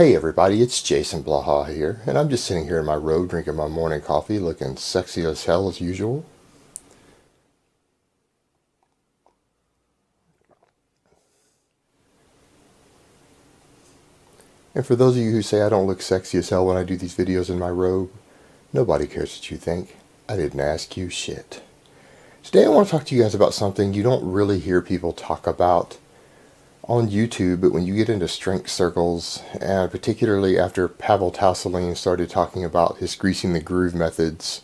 Hey everybody, it's Jason Blaha here, and I'm just sitting here in my robe drinking my morning coffee looking sexy as hell as usual. And for those of you who say I don't look sexy as hell when I do these videos in my robe, nobody cares what you think. I didn't ask you shit. Today I want to talk to you guys about something you don't really hear people talk about on YouTube, but when you get into strength circles, and particularly after Pavel Tausolin started talking about his greasing the groove methods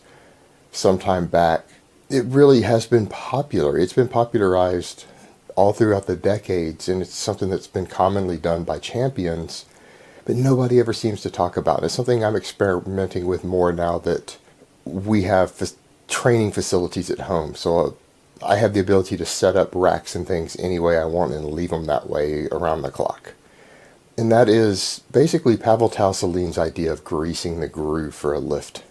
sometime back, it really has been popular. It's been popularized all throughout the decades, and it's something that's been commonly done by champions, but nobody ever seems to talk about. It's something I'm experimenting with more now that we have training facilities at home. So I have the ability to set up racks and things any way I want and leave them that way around the clock. And that is basically Pavel Tausolin's idea of greasing the groove for a lift.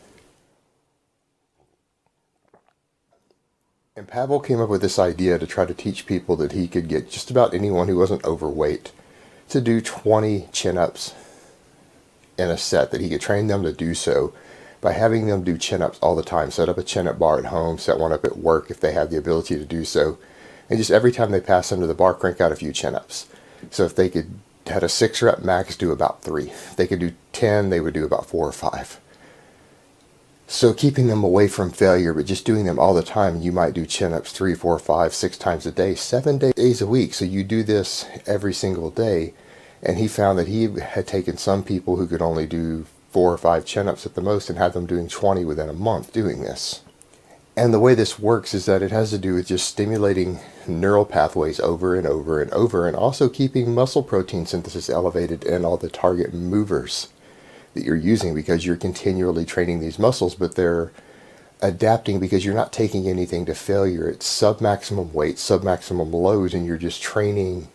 And Pavel came up with this idea to try to teach people that he could get just about anyone who wasn't overweight to do 20 chin-ups in a set, that he could train them to do so by having them do chin-ups all the time. Set up a chin-up bar at home, set one up at work if they have the ability to do so, and just every time they pass under the bar, crank out a few chin-ups. So if they had a 6-rep max, do about 3. If they could do 10, they would do about 4 or 5. So keeping them away from failure, but just doing them all the time. You might do chin-ups 3, 4, 5, 6 times a day, 7 days a week. So you do this every single day. And he found that he had taken some people who could only do 4 or 5 chin-ups at the most and had them doing 20 within a month doing this. And the way this works is that it has to do with just stimulating neural pathways over and over and over, and also keeping muscle protein synthesis elevated in all the target movers that you're using, because you're continually training these muscles, but they're adapting because you're not taking anything to failure. It's sub-maximum weight, sub-maximum loads, and you're just training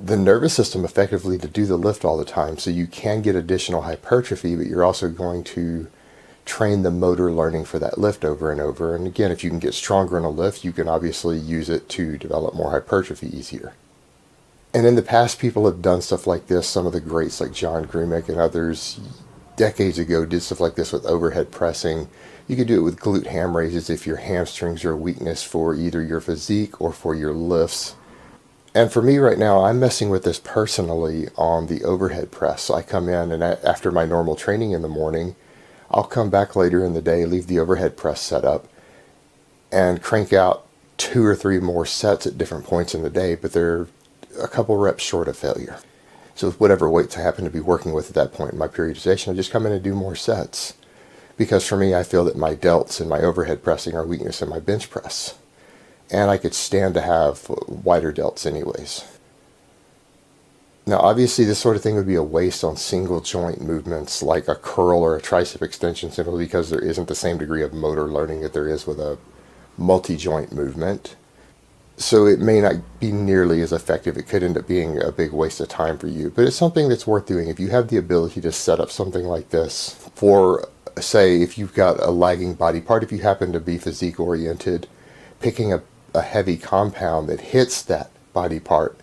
the nervous system effectively to do the lift all the time. So you can get additional hypertrophy, but you're also going to train the motor learning for that lift over and over. And again, if you can get stronger in a lift, you can obviously use it to develop more hypertrophy easier. And in the past, people have done stuff like this. Some of the greats like John Grumek and others decades ago did stuff like this with overhead pressing. You could do it with glute ham raises if your hamstrings are a weakness for either your physique or for your lifts. And for me right now, I'm messing with this personally on the overhead press. So I come in, and after my normal training in the morning, I'll come back later in the day, leave the overhead press set up, and crank out 2 or 3 more sets at different points in the day, but they're a couple reps short of failure. So with whatever weights I happen to be working with at that point in my periodization, I just come in and do more sets. Because for me, I feel that my delts and my overhead pressing are weakness in my bench press. And I could stand to have wider delts anyways. Now obviously this sort of thing would be a waste on single joint movements like a curl or a tricep extension, simply because there isn't the same degree of motor learning that there is with a multi-joint movement. So it may not be nearly as effective. It could end up being a big waste of time for you, but it's something that's worth doing. If you have the ability to set up something like this for, say, if you've got a lagging body part, if you happen to be physique oriented, picking a heavy compound that hits that body part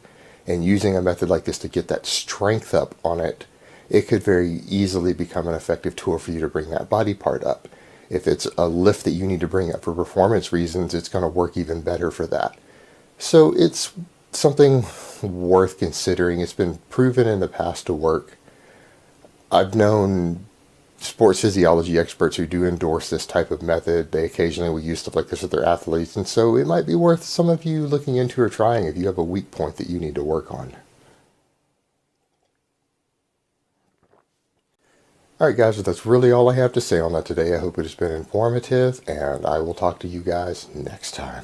and using a method like this to get that strength up on it, it could very easily become an effective tool for you to bring that body part up. If it's a lift that you need to bring up for performance reasons, it's going to work even better for that. So it's something worth considering. It's been proven in the past to work. I've known sports physiology experts who do endorse this type of method. They occasionally will use stuff like this with their athletes, and so it might be worth some of you looking into or trying if you have a weak point that you need to work on. Alright guys, well, that's really all I have to say on that today. I hope it has been informative, and I will talk to you guys next time.